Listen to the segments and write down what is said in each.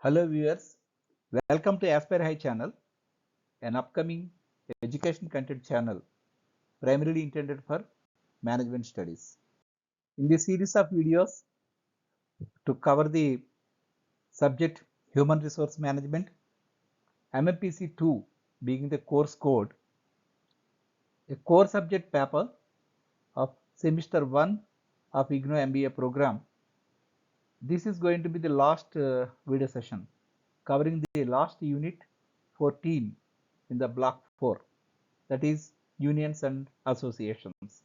Hello viewers, welcome to Aspire High channel, an upcoming education content channel primarily intended for management studies. In this series of videos to cover the subject Human Resource Management, MMPC 2 being the course code, a core subject paper of semester 1 of IGNOU MBA program. This is going to be the last video session covering the last unit 14 in the block 4, that is unions and associations.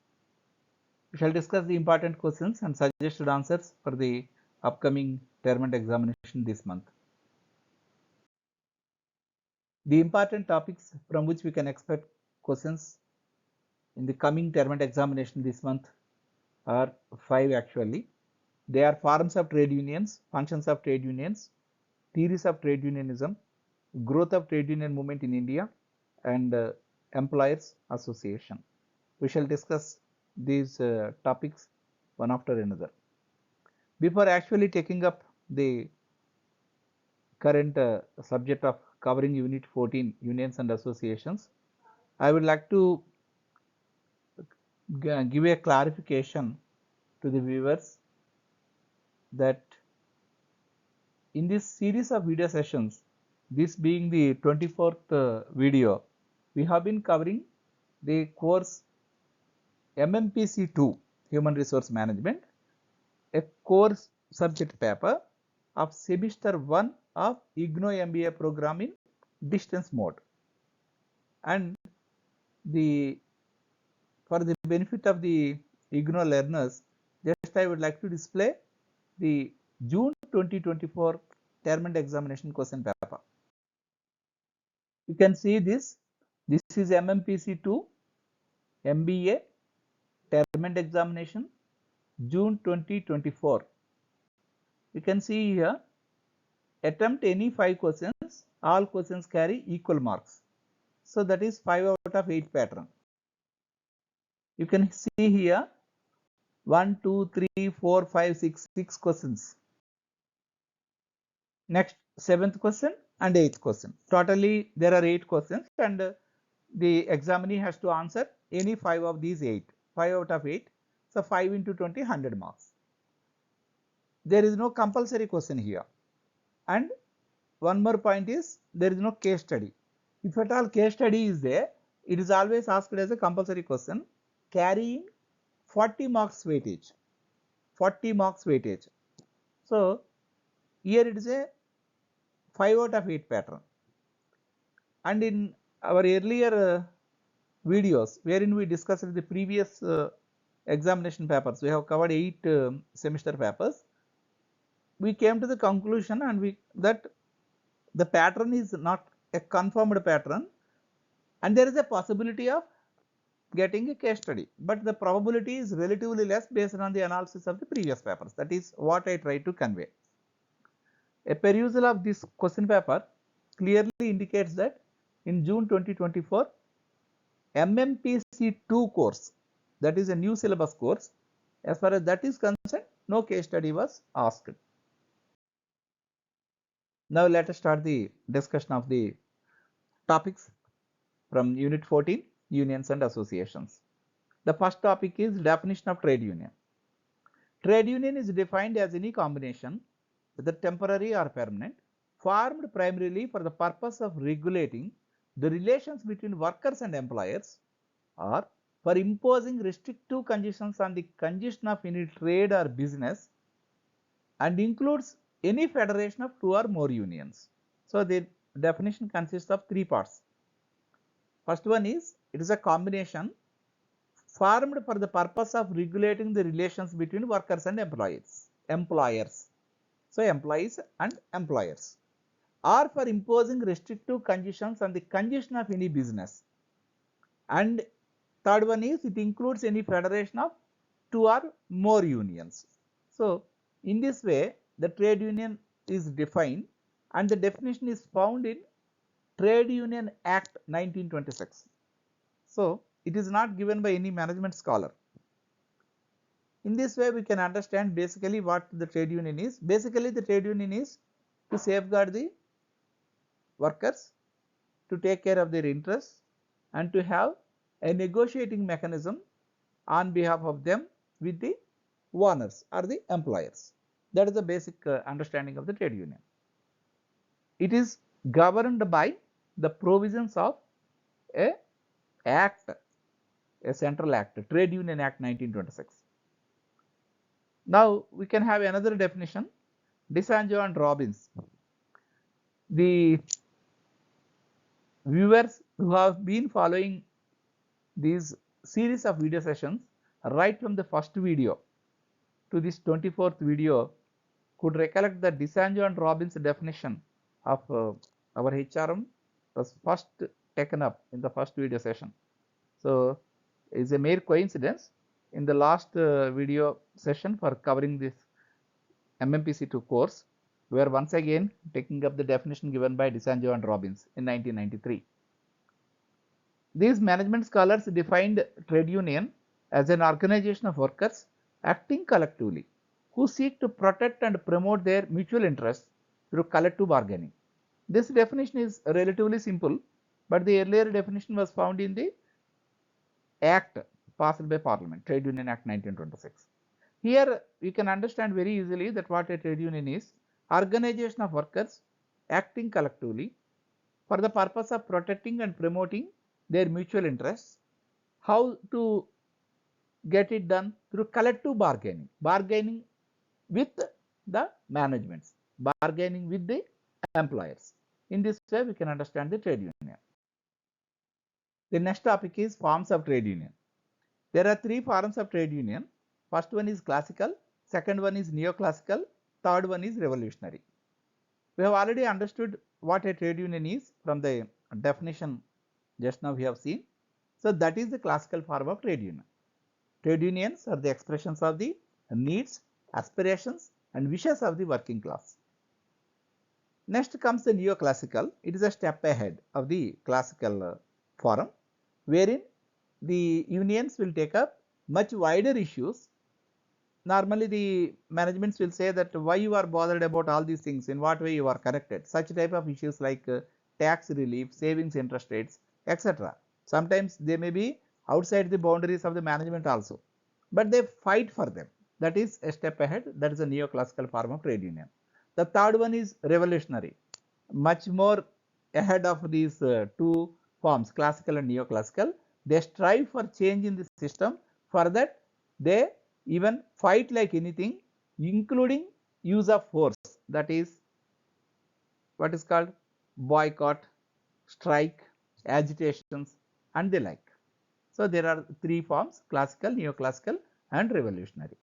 We shall discuss the important questions and suggested answers for the upcoming term and examination this month. The important topics from which we can expect questions in the coming term and examination this month are 5 actually. They are forms of trade unions, functions of trade unions, theories of trade unionism, growth of trade union movement in India, and employers association. We shall discuss these topics one after another. Before actually taking up the current subject of covering unit 14 unions and associations, I would like to give a clarification to the viewers that in this series of video sessions, this being the 24th video, we have been covering the course MMPC 2 Human Resource Management, a course subject paper of semester 1 of IGNOU MBA program in distance mode. And for the benefit of the IGNOU learners, just I would like to display the June 2024 term and examination question paper. You can see this. This is MMPC 2 MBA term and examination June 2024. You can see here, attempt any 5 questions, all questions carry equal marks. So that is 5 out of 8 pattern. You can see here 1, 2, 3, 4, 5, 6 questions. Next 7th question and 8th question. Totally there are 8 questions and the examinee has to answer any 5 of these 8. 5 out of 8. So 5 into 20, 100 marks. There is no compulsory question here. And one more point is there is no case study. If at all case study is there, it is always asked as a compulsory question carrying 40 marks weightage. 40 marks weightage. So here it is a 5 out of 8 pattern. And in our earlier videos wherein we discussed the previous examination papers, we have covered 8 semester papers. We came to the conclusion and that the pattern is not a confirmed pattern and there is a possibility of getting a case study, but the probability is relatively less based on the analysis of the previous papers. That is what I try to convey. A perusal of this question paper clearly indicates that in June 2024, MMPC 2 course, that is a new syllabus course, as far as that is concerned, no case study was asked. Now let us start the discussion of the topics from unit 14, unions and associations. The first topic is definition of trade union. Trade union is defined as any combination, whether temporary or permanent, formed primarily for the purpose of regulating the relations between workers and employers or for imposing restrictive conditions on the condition of any trade or business, and includes any federation of 2 or more unions. So the definition consists of 3 parts. First one is, it is a combination formed for the purpose of regulating the relations between workers and employers. So employees and employers, or for imposing restrictive conditions on the condition of any business. And third one is, it includes any federation of 2 or more unions. So in this way the trade union is defined and the definition is found in Trade Union Act 1926. So it is not given by any management scholar. In this way we can understand basically what the trade union is. Basically the trade union is to safeguard the workers, to take care of their interests, and to have a negotiating mechanism on behalf of them with the owners or the employers. That is the basic understanding of the trade union. It is governed by the provisions of a act, a central act, Trade Union Act 1926. Now we can have another definition, DeSanjo and Robbins. The viewers who have been following these series of video sessions right from the first video to this 24th video could recollect that DeSanjo and Robbins definition of our HRM was first taken up in the first video session. So it's a mere coincidence in the last video session for covering this MMPC2 course, we are once again taking up the definition given by DeSanjo and Robbins in 1993. These management scholars defined trade union as an organization of workers acting collectively who seek to protect and promote their mutual interests through collective bargaining. This definition is relatively simple, but the earlier definition was found in the Act passed by Parliament, Trade Union Act 1926. Here you can understand very easily that what a trade union is: organization of workers acting collectively for the purpose of protecting and promoting their mutual interests. How to get it done? Through collective bargaining, bargaining with the managements, bargaining with the employers. In this way we can understand the trade union. The next topic is forms of trade union. There are three forms of trade union. First one is classical, second one is neoclassical, third one is revolutionary. We have already understood what a trade union is from the definition just now we have seen. So that is the classical form of trade union. Trade unions are the expressions of the needs, aspirations and wishes of the working class. Next comes the neoclassical. It is a step ahead of the classical form, wherein the unions will take up much wider issues. Normally the managements will say that why you are bothered about all these things, in what way you are connected. Such type of issues like tax relief, savings interest rates, etc. Sometimes they may be outside the boundaries of the management also, but they fight for them. That is a step ahead. That is a neoclassical form of trade union. The third one is revolutionary, much more ahead of these two forms, classical and neoclassical. They strive for change in the system. For that they even fight like anything, including use of force, that is what is called boycott, strike, agitations and the like. So there are three forms: classical, neoclassical and revolutionary.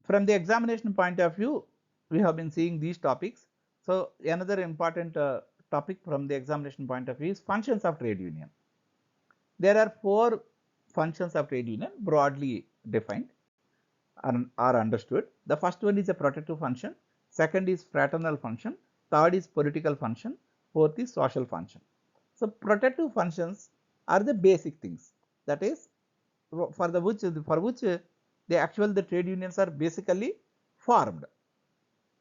From the examination point of view, we have been seeing these topics. So another important topic from the examination point of view is functions of trade union. There are four functions of trade union broadly defined are understood. The first one is a protective function, second is fraternal function, third is political function, fourth is social function. So protective functions are the basic things, that is for which the trade unions are basically formed.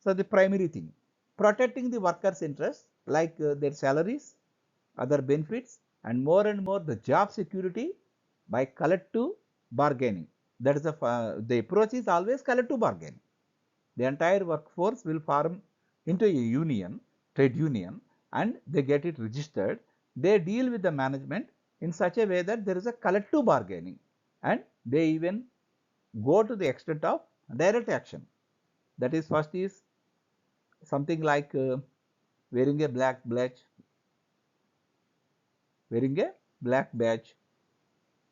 So the primary thing, protecting the workers' interests like their salaries, other benefits and more the job security by collective bargaining. That is the approach is always collective bargaining. The entire workforce will form into a union, trade union, and they get it registered. They deal with the management in such a way that there is a collective bargaining, and they even go to the extent of direct action. That is, first is something like wearing a black badge.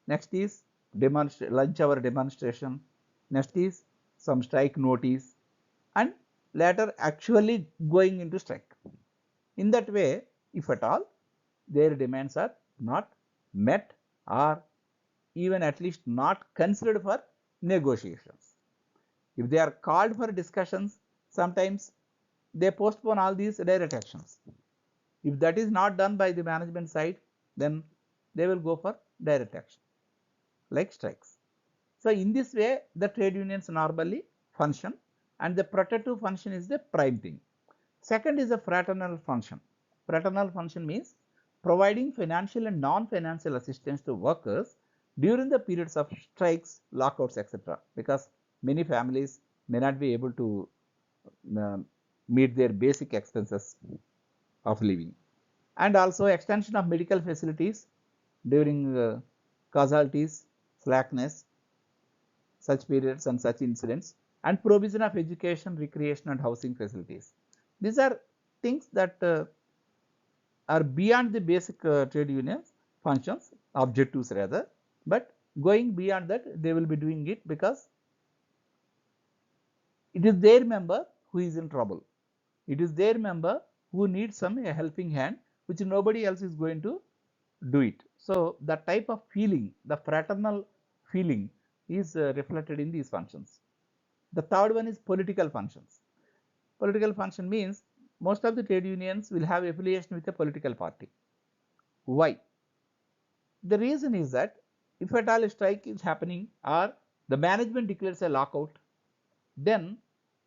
Next is lunch hour demonstration. Next is some strike notice, and later actually going into strike. In that way, if at all their demands are not met or even at least not considered for negotiations, if they are called for discussions, sometimes they postpone all these direct actions. If that is not done by the management side, then they will go for direct action like strikes. So in this way the trade unions normally function, and the protective function is the prime thing. Second is a fraternal function. Fraternal function means providing financial and non-financial assistance to workers during the periods of strikes, lockouts, etc. Because many families may not be able to uh, meet their basic expenses of living. And also extension of medical facilities during casualties, slackness, such periods and such incidents, and provision of education, recreation and housing facilities. These are things that are beyond the basic trade union functions, objectives rather, but going beyond that they will be doing it because it is their member who is in trouble. It is their member who needs some helping hand which nobody else is going to do it. So, the type of feeling, the fraternal feeling is reflected in these functions. The third one is political functions. Political function means most of the trade unions will have affiliation with a political party. Why? The reason is that if at all a strike is happening or the management declares a lockout, then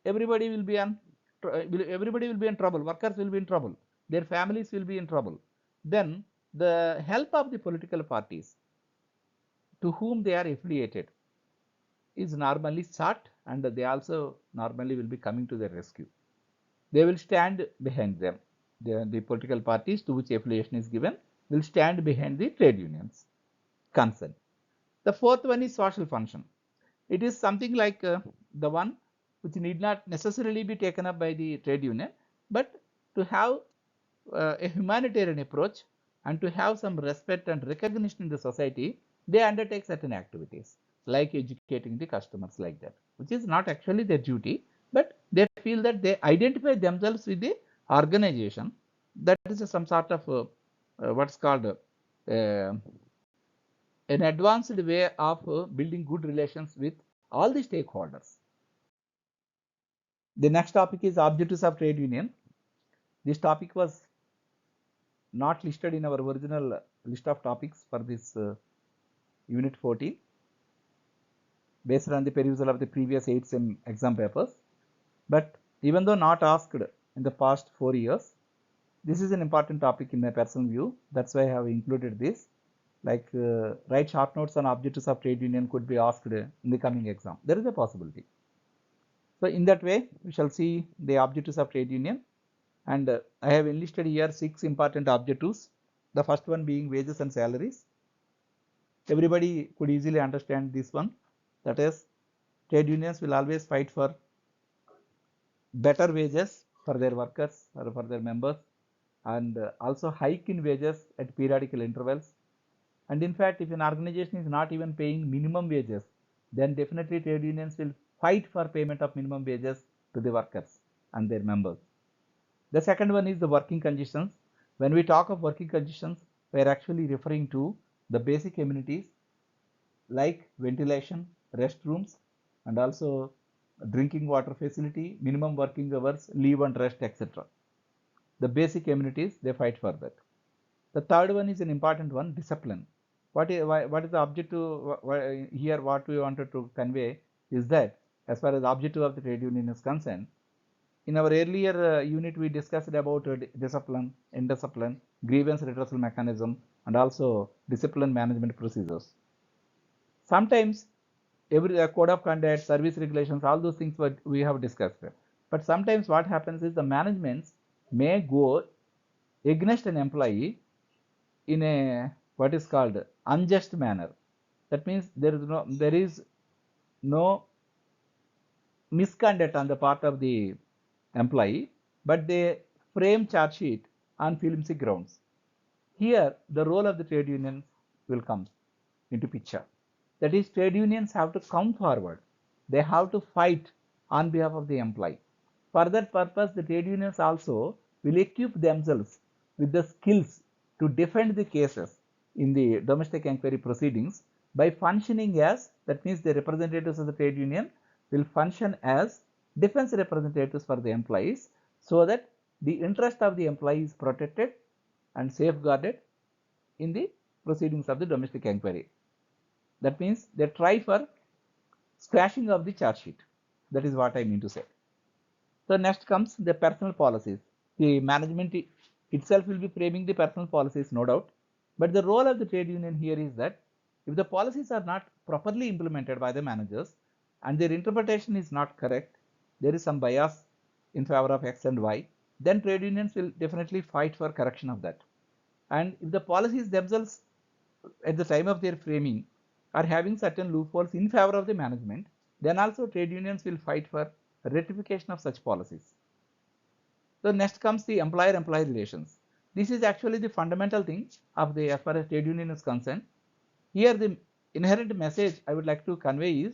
everybody will be in trouble. Workers will be in trouble. Their families will be in trouble. Then the help of the political parties to whom they are affiliated is normally sought, and they also normally will be coming to their rescue. They will stand behind them. The political parties to which affiliation is given will stand behind the trade unions concerned. The fourth one is social function. It is something like the one which need not necessarily be taken up by the trade union, but to have a humanitarian approach and to have some respect and recognition in the society, they undertake certain activities like educating the customers like that, which is not actually their duty, but they feel that they identify themselves with the organization. That is some sort of what's called an advanced way of building good relations with all the stakeholders. The next topic is objectives of trade union. This topic was not listed in our original list of topics for this unit 14 based on the perusal of the previous 8 exam papers. But even though not asked in the past 4 years, this is an important topic in my personal view. That's why I have included this. Like write short notes on objectives of trade union could be asked in the coming exam. There is a possibility. So in that way, we shall see the objectives of trade union, and I have enlisted here 6 important objectives. The first one being wages and salaries. Everybody could easily understand this one. That is, trade unions will always fight for better wages for their workers or for their members, and also hike in wages at periodical intervals. And in fact, if an organization is not even paying minimum wages, then definitely trade unions will fight for payment of minimum wages to the workers and their members. The second one is the working conditions. When we talk of working conditions, we are actually referring to the basic amenities like ventilation, restrooms, and also drinking water facility, minimum working hours, leave and rest, etc. The basic amenities, they fight for that. The third one is an important one, discipline. What is the objective here? What we wanted to convey is that as far as the objective of the trade union is concerned, in our earlier unit we discussed about discipline, indiscipline, grievance redressal mechanism, and also discipline management procedures. Sometimes every code of conduct, service regulations, all those things what we have discussed. But sometimes what happens is the managements may go against an employee in a what is called unjust manner. That means there is no misconduct on the part of the employee, but they frame charge sheet on flimsy grounds. Here the role of the trade union will come into picture. That is, trade unions have to come forward. They have to fight on behalf of the employee. For that purpose, the trade unions also will equip themselves with the skills to defend the cases in the domestic inquiry proceedings by functioning as, that means the representatives of the trade union will function as defense representatives for the employees, so that the interest of the employee is protected and safeguarded in the proceedings of the domestic inquiry. That means they try for squashing of the charge sheet. That is what I mean to say. So next comes the personal policies. The management itself will be framing the personal policies, no doubt. But the role of the trade union here is that if the policies are not properly implemented by the managers and their interpretation is not correct, there is some bias in favor of X and Y, then trade unions will definitely fight for correction of that. And if the policies themselves at the time of their framing are having certain loopholes in favor of the management, then also trade unions will fight for rectification of such policies. So next comes the employer-employee relations. This is actually the fundamental thing of the as far as trade union is concerned. Here the inherent message I would like to convey is,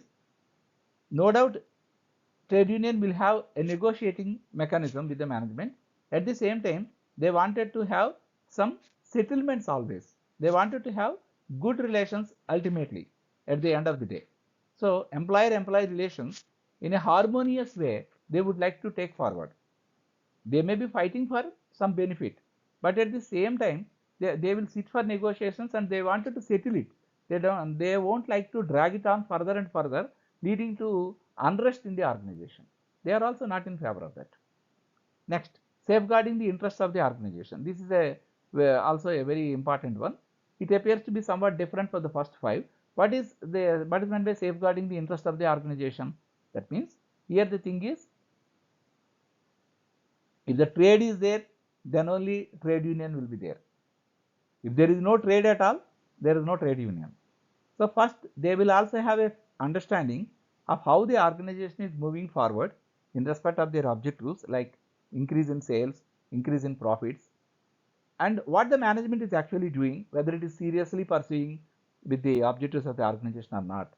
no doubt trade union will have a negotiating mechanism with the management. At the same time, they wanted to have some settlements always. They wanted to have good relations ultimately at the end of the day. So employer-employee relations in a harmonious way, they would like to take forward. They may be fighting for some benefit, but at the same time, they will sit for negotiations and they wanted to settle it. They won't like to drag it on further and further, leading to unrest in the organization. They are also not in favor of that. Next, safeguarding the interests of the organization. This is also a very important one. It appears to be somewhat different for the first five. What is meant by safeguarding the interest of the organization? That means here the thing is, if the trade is there, then only trade union will be there. If there is no trade at all, there is no trade union. So first, they will also have a understanding of how the organization is moving forward in respect of their objectives, like increase in sales, increase in profits, and what the management is actually doing, whether it is seriously pursuing with the objectives of the organization or not.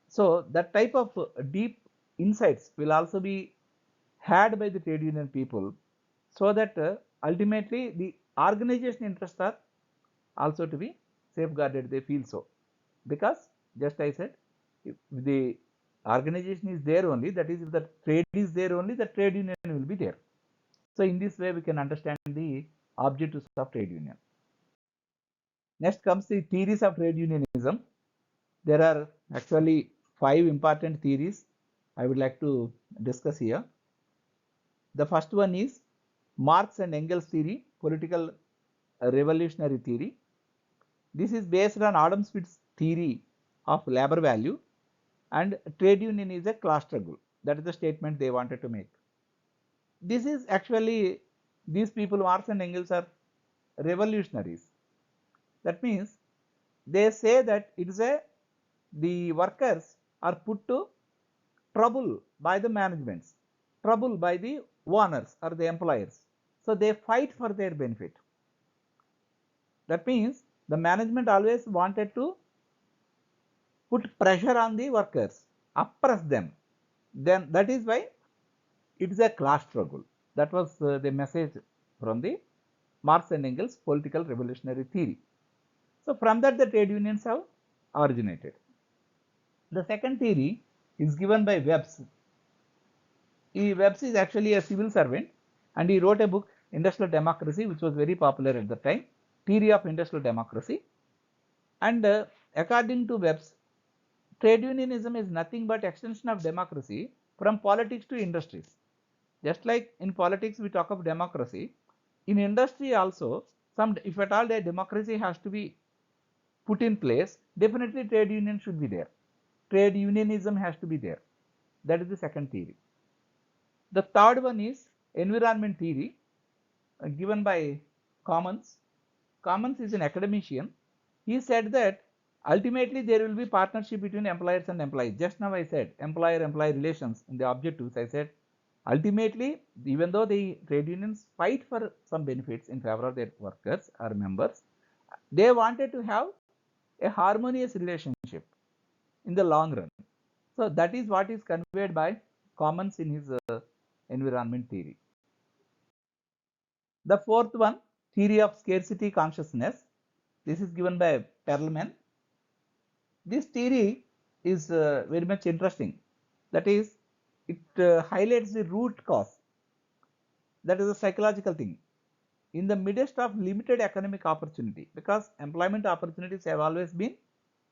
So that type of deep insights will also be had by the trade union people, so that ultimately the organization interests are also to be safeguarded. They feel so, because just I said, if the organization is there only, that is, if the trade is there only, the trade union will be there. So in this way we can understand the objectives of trade union. Next comes the theories of trade unionism. There are actually 5 important theories I would like to discuss here. The first one is Marx and Engels theory, political revolutionary theory. This is based on Adam Smith's theory of labor value, and trade union is a class struggle. That is the statement they wanted to make. This is actually, these people, Marx and Engels, are revolutionaries. That means they say that it is the workers are put to trouble by the managements, trouble by the owners or the employers. So they fight for their benefit. That means the management always wanted to put pressure on the workers, oppress them. Then that is why it is a class struggle. That was the message from the Marx and Engels political revolutionary theory. So from that the trade unions have originated. The second theory is given by Webbs. Webbs is actually a civil servant, and he wrote a book, Industrial Democracy, which was very popular at the time, Theory of Industrial Democracy. And according to Webbs, trade unionism is nothing but extension of democracy from politics to industries. Just like in politics we talk of democracy, in industry also, if at all a democracy has to be put in place, definitely trade union should be there. Trade unionism has to be there. That is the second theory. The third one is environment theory, given by Commons. Commons is an academician. He said that ultimately there will be partnership between employers and employees. Just now I said employer-employee relations in the objectives. I said ultimately, even though the trade unions fight for some benefits in favor of their workers or members, they wanted to have a harmonious relationship in the long run. So that is what is conveyed by Commons in his environment theory. The fourth one, theory of scarcity consciousness. This is given by Perelman. This theory is very much interesting. That is, it highlights the root cause. That is a psychological thing. In the midst of limited economic opportunity, because employment opportunities have always been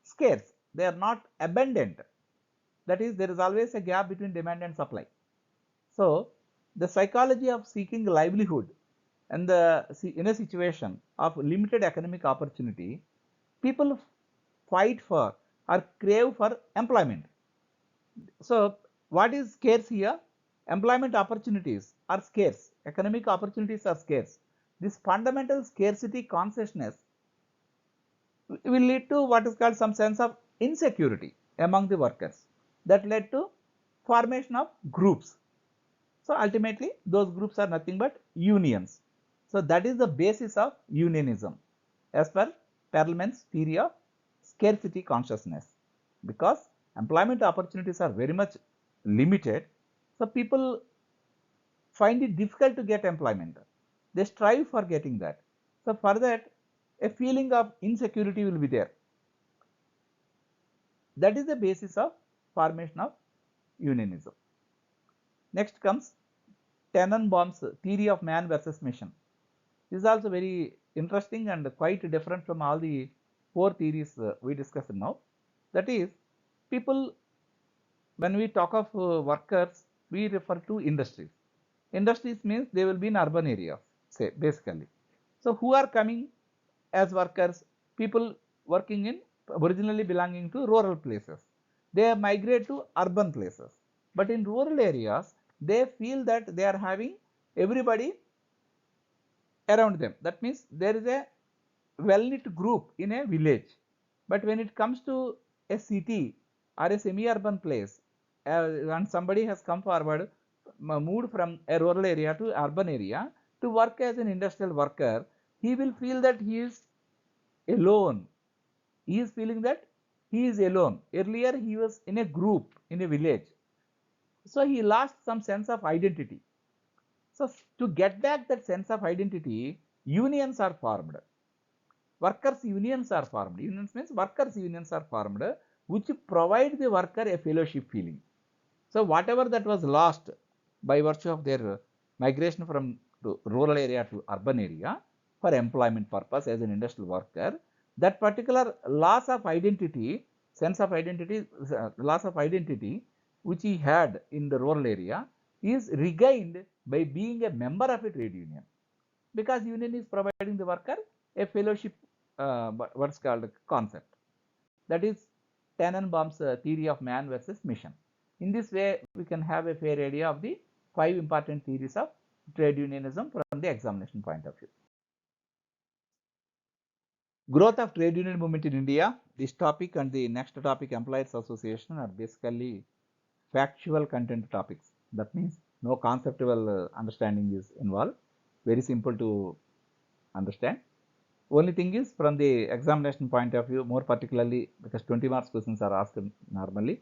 scarce, they are not abundant. That is, there is always a gap between demand and supply. So The psychology of seeking livelihood and in a situation of limited economic opportunity, people fight for or crave for employment. So, what is scarce here? Employment opportunities are scarce, economic opportunities are scarce. This fundamental scarcity consciousness will lead to what is called some sense of insecurity among the workers, that led to formation of groups. So, ultimately those groups are nothing but unions. So, that is the basis of unionism as per Perelman's theory of scarcity consciousness, because employment opportunities are very much limited. So, people find it difficult to get employment. They strive for getting that. So, for that a feeling of insecurity will be there. That is the basis of formation of unionism. Next comes Tannenbaum's theory of man versus machine. This is also very interesting and quite different from all the four theories we discussed now. That is, people, when we talk of workers, we refer to industries. Industries means they will be in urban areas, say basically. So, who are coming as workers? People working in originally belonging to rural places. They migrate to urban places. But in rural areas, they feel that they are having everybody around them. That means there is a well-knit group in a village. But when it comes to a city or a semi-urban place, and somebody has come forward, moved from a rural area to urban area to work as an industrial worker, he will feel that he is alone. He is feeling that he is alone. Earlier he was in a group in a village. So he lost some sense of identity. So to get back that sense of identity, unions are formed. Workers unions are formed. Unions means workers unions are formed, which provide the worker a fellowship feeling. So whatever that was lost by virtue of their migration from rural area to urban area for employment purpose as an industrial worker, that particular loss of identity, sense of identity, loss of identity which he had in the rural area is regained by being a member of a trade union, because union is providing the worker a fellowship, what's called concept. That is Tannenbaum's theory of man versus mission. In this way, we can have a fair idea of the 5 important theories of trade unionism from the examination point of view. Growth of trade union movement in India. This topic and the next topic, employers association, are basically factual content topics. That means no conceptual understanding is involved. Very simple to understand. Only thing is, from the examination point of view, more particularly because 20 marks questions are asked normally.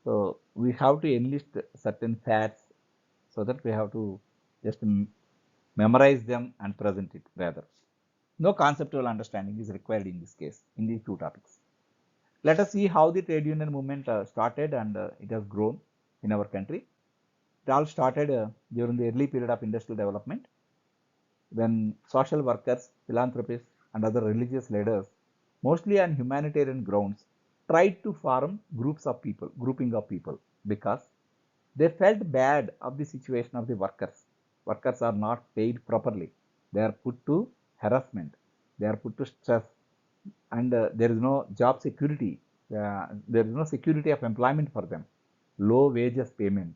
So we have to enlist certain facts so that we have to just memorize them and present it rather. No conceptual understanding is required in this case, in these two topics. Let us see how the trade union movement started and it has grown in our country. It all started during the early period of industrial development, when social workers, philanthropists, and other religious leaders, mostly on humanitarian grounds, tried to form groups of people, grouping of people, because they felt bad of the situation of the workers. Workers are not paid properly. They are put to harassment. They are put to stress, and there is no job security. There is no security of employment for them. Low wages payment.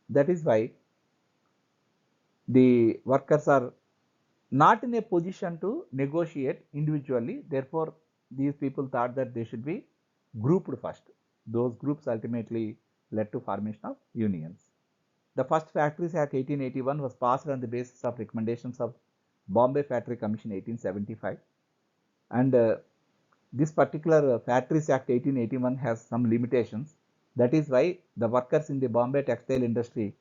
That is why the workers are not in a position to negotiate individually. Therefore, these people thought that they should be grouped first. Those groups ultimately led to formation of unions. The first Factories Act 1881 was passed on the basis of recommendations of Bombay Factory Commission 1875, and this particular Factories Act 1881 has some limitations. That is why the workers in the Bombay textile industry,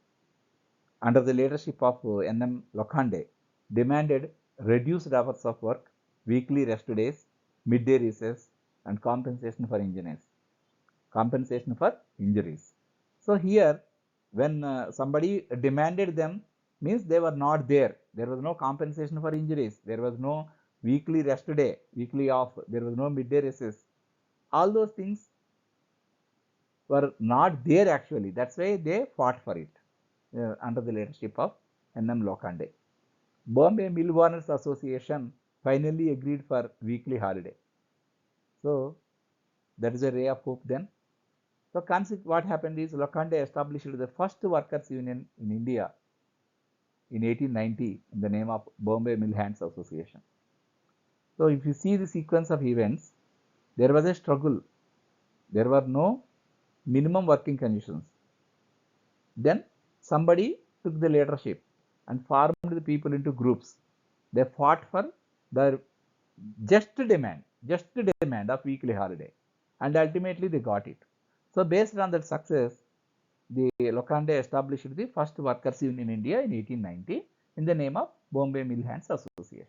under the leadership of N.M. Lokhande, demanded reduced hours of work, weekly rest days, midday recess, and compensation for injuries. Compensation for injuries. So here, when somebody demanded them, means they were not there. There was no compensation for injuries. There was no weekly rest day, weekly off. There was no midday recess. All those things were not there actually. That's why they fought for it. under the leadership of N.M. Lokande. Bombay Mill Owners Association finally agreed for weekly holiday. So that is a ray of hope then. So what happened is Lokande established the first workers union in India in 1890 in the name of Bombay Mill Hands Association. So if you see the sequence of events, there was a struggle. There were no minimum working conditions. Then somebody took the leadership and formed the people into groups. They fought for their just demand of weekly holiday, and ultimately they got it. So based on that success, the Lokande established the first workers union in India in 1890 in the name of Bombay Mill Hands Association.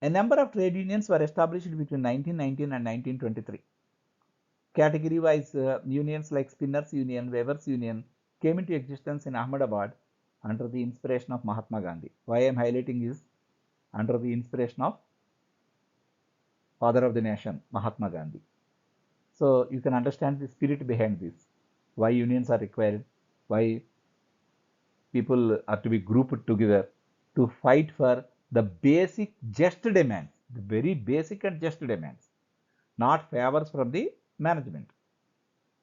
A number of trade unions were established between 1919 and 1923. Category-wise unions like Spinners Union, Weavers Union came into existence in Ahmedabad under the inspiration of Mahatma Gandhi. Why I am highlighting is under the inspiration of father of the nation, Mahatma Gandhi. So you can understand the spirit behind this, why unions are required, why people are to be grouped together to fight for the basic just demands, the very basic and just demands, not favors from the management.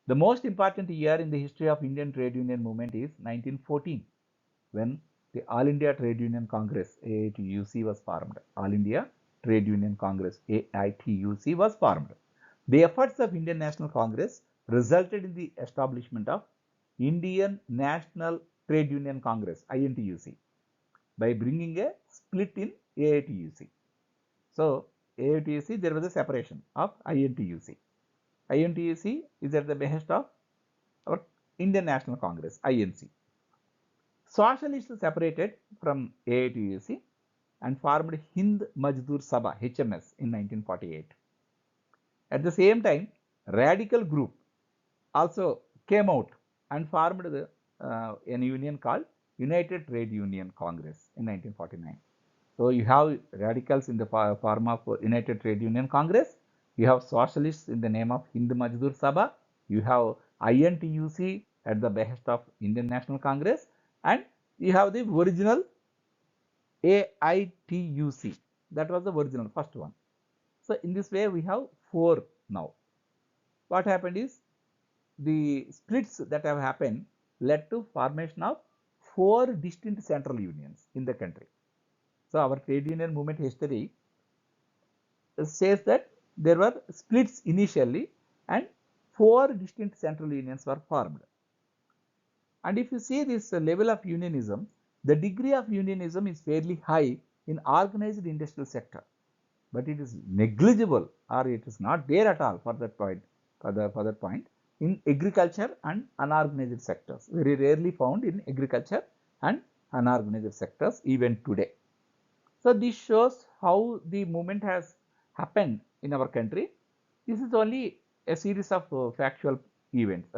The most important year in the history of Indian trade union movement is 1914, when the All India Trade Union Congress, AITUC, was formed. All India Trade Union Congress, AITUC, was formed. The efforts of Indian National Congress resulted in the establishment of Indian National Trade Union Congress, INTUC, by bringing a split in AITUC. So, AITUC, there was a separation of INTUC. INTUC is at the behest of our Indian National Congress, INC. Socialists separated from AITUC and formed Hind Mazdoor Sabha, HMS, in 1948. At the same time, radical group also came out and formed a union called United Trade Union Congress in 1949. So you have radicals in the form of United Trade Union Congress, you have socialists in the name of Hind Mazdoor Sabha, you have INTUC at the behest of Indian National Congress, and you have the original AITUC. That was the original first one. So in this way we have 4 now. What happened is the splits that have happened led to formation of 4 distinct central unions in the country. So our trade union movement history says that there were splits initially and 4 distinct central unions were formed. And if you see this level of unionism, the degree of unionism is fairly high in organized industrial sector, but it is negligible or it is not there at all for that point in agriculture and unorganized sectors, very rarely found in agriculture and unorganized sectors even today. So this shows how the movement has happened in our country. This is only a series of factual events,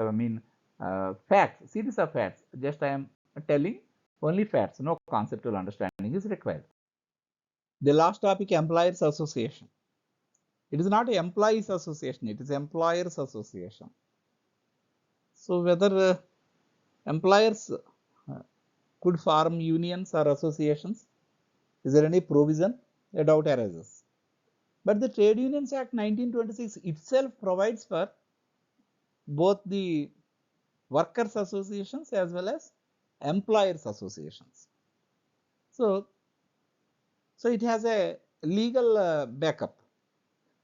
facts, series of facts. Just I am telling only facts, no conceptual understanding is required. The last topic, employers association. It is not an employees association, it is employers association. So whether employers could form unions or associations, is there any provision? A doubt arises. But the Trade Unions Act 1926 itself provides for both the workers associations as well as employers associations. So it has a legal backup.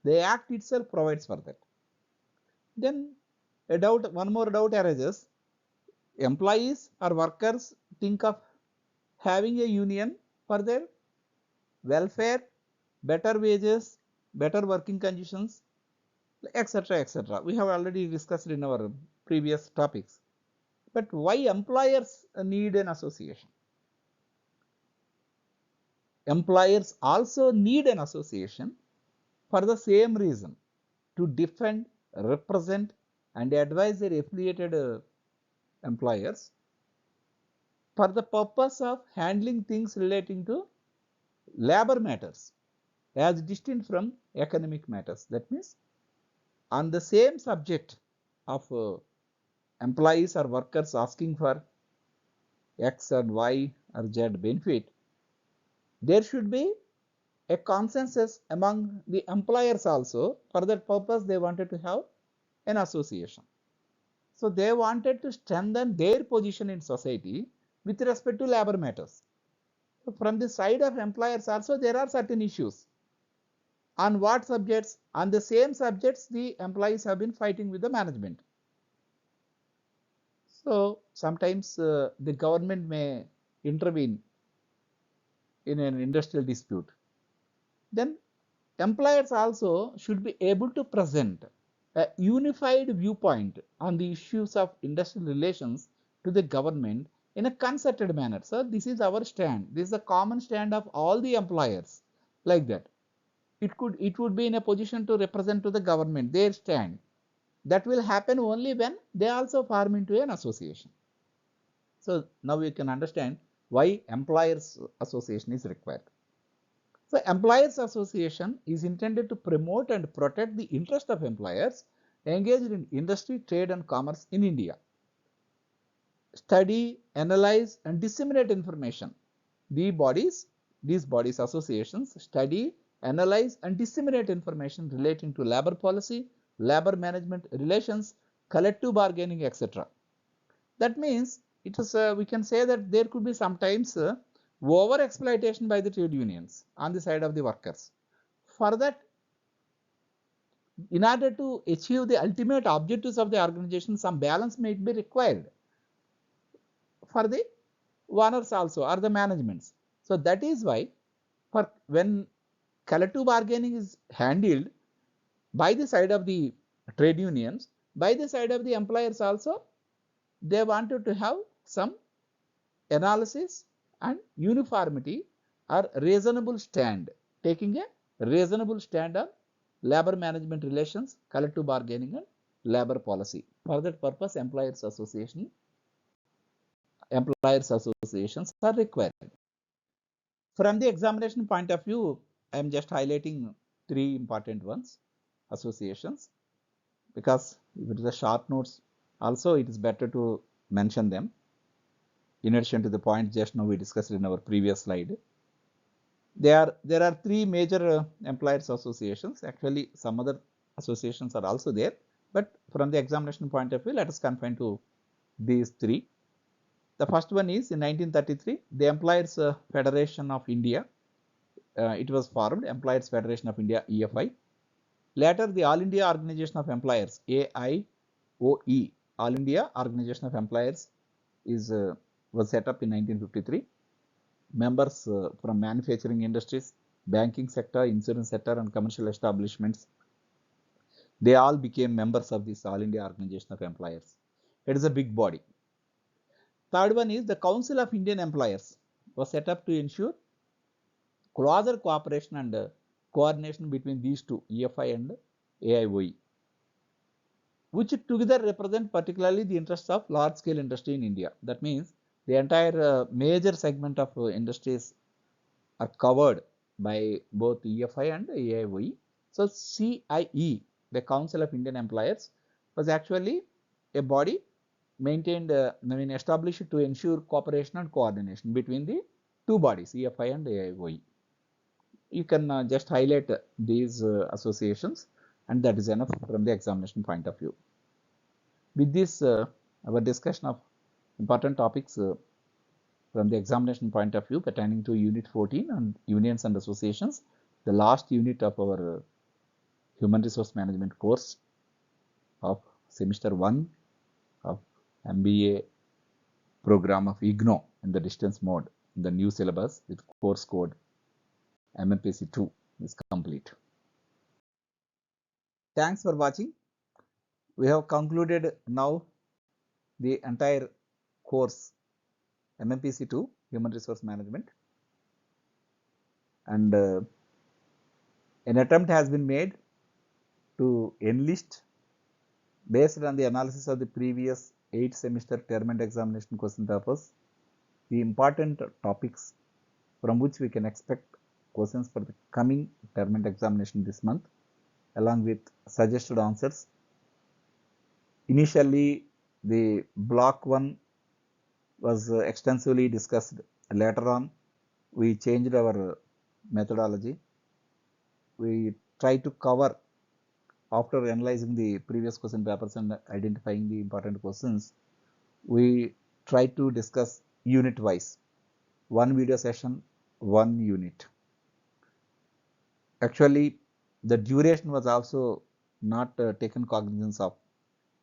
The act itself provides for that. Then one more doubt arises. Employees or workers think of having a union for their welfare, better wages, better working conditions, etc., etc. We have already discussed in our previous topics. But why employers need an association? Employers also need an association for the same reason, to defend, represent and advise their affiliated employers for the purpose of handling things relating to labor matters as distinct from economic matters. That means on the same subject of employees or workers asking for X and Y or Z benefit, there should be a consensus among the employers also. For that purpose, they wanted to have an association. So they wanted to strengthen their position in society with respect to labor matters. So from the side of employers also, there are certain issues. On what subjects? On the same subjects, the employees have been fighting with the management. So sometimes the government may intervene in an industrial dispute. Then employers also should be able to present a unified viewpoint on the issues of industrial relations to the government in a concerted manner. So this is our stand. This is a common stand of all the employers, like that. It would be in a position to represent to the government their stand. That will happen only when they also form into an association. So now you can understand why employers association is required. So employers association is intended to promote and protect the interest of employers engaged in industry, trade and commerce in India. Study, analyze and disseminate information. These bodies associations study, analyze and disseminate information relating to labor policy, labor management relations, collective bargaining, etc. That means it is we can say that there could be sometimes over exploitation by the trade unions on the side of the workers. For that, in order to achieve the ultimate objectives of the organization, some balance may be required for the owners also or the managements. So that is why for when collective bargaining is handled by the side of the trade unions, by the side of the employers also, they wanted to have some analysis and uniformity or reasonable stand, taking a reasonable stand on labor management relations, collective bargaining and labor policy. For that purpose, employers associations are required. From the examination point of view, I am just highlighting three important ones, associations, because if it is a short notes, also it is better to mention them. In addition to the point just now we discussed in our previous slide, there are three major employers associations. Actually, some other associations are also there, but from the examination point of view, let us confine to these three. The first one is in 1933, the Employers Federation of India. It was formed, Employers Federation of India, EFI. Later, the All India Organization of Employers, AIOE, All India Organization of Employers, was set up in 1953. Members from manufacturing industries, banking sector, insurance sector and commercial establishments, they all became members of this All India Organization of Employers. It is a big body. Third one is the Council of Indian Employers was set up to ensure closer cooperation and coordination between these two, EFI and AIOE, which together represent particularly the interests of large scale industry in India. That means the entire major segment of industries are covered by both EFI and AIOE. So CIE, the Council of Indian Employers, was actually a body maintained, established to ensure cooperation and coordination between the two bodies, EFI and AIOE. You can just highlight these associations, and that is enough from the examination point of view. With this, our discussion of important topics from the examination point of view pertaining to Unit 14 on unions and associations, the last unit of our Human Resource Management course of semester 1 of MBA program of IGNOU in the distance mode in the new syllabus with course code MMPC 2 is complete. Thanks for watching. We have concluded now the entire course MMPC 2 Human Resource Management, and an attempt has been made to enlist, based on the analysis of the previous 8 semester term and examination question papers, the important topics from which we can expect questions for the coming term and examination this month, along with suggested answers. Initially, the block 1 was extensively discussed. Later on, we changed our methodology. We tried to cover, after analyzing the previous question papers and identifying the important questions, we tried to discuss unit wise. One video session, one unit. Actually, the duration was also not taken cognizance of.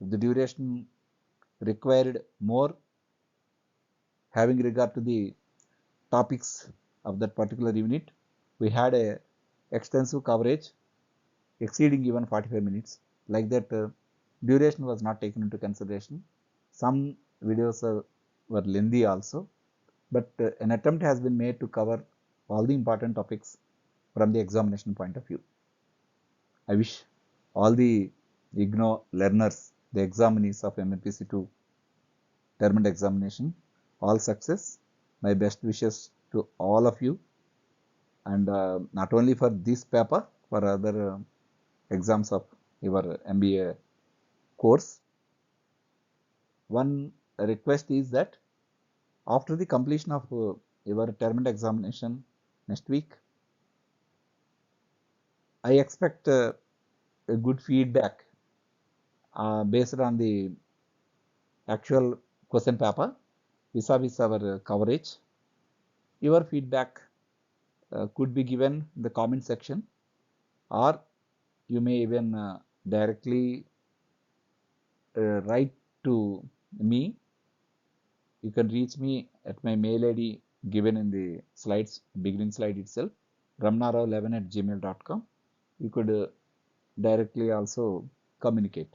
The duration required more having regard to the topics of that particular unit. We had a extensive coverage exceeding even 45 minutes. Like that, duration was not taken into consideration. Some videos were lengthy also, but an attempt has been made to cover all the important topics from the examination point of view. I wish all the IGNOU learners, the examinees of MMPC 2 term and examination, all success. My best wishes to all of you, and not only for this paper, for other exams of your MBA course. One request is that after the completion of your term and examination next week, I expect a good feedback based on the actual question paper vis-a-vis our coverage. Your feedback could be given in the comment section, or you may even directly write to me. You can reach me at my mail ID given in the slides, beginning slide itself, ramnarao11@gmail.com. You could directly also communicate.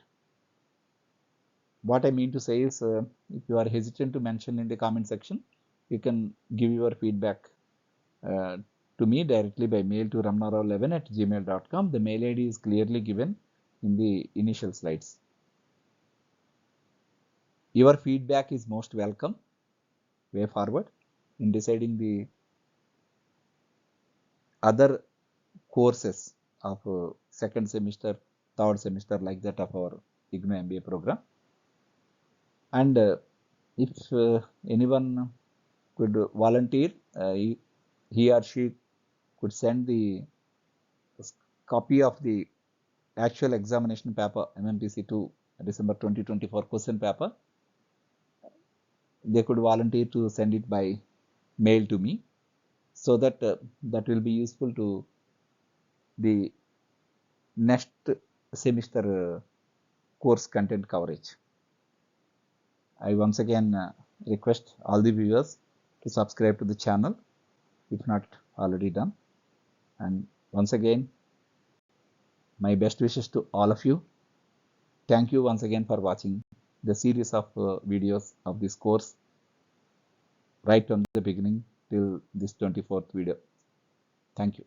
What I mean to say is, if you are hesitant to mention in the comment section, you can give your feedback to me directly by mail to ramnarao11@gmail.com. The mail ID is clearly given in the initial slides. Your feedback is most welcome way forward in deciding the other courses of second semester, third semester, like that of our IGNOU MBA program. And if anyone could volunteer, he or she could send the copy of the actual examination paper, MMPC 2 December 2024 question paper. They could volunteer to send it by mail to me, so that that will be useful to the next semester course content coverage. I once again request all the viewers to subscribe to the channel if not already done. And once again, my best wishes to all of you. Thank you once again for watching the series of videos of this course right from the beginning till this 24th video. Thank you.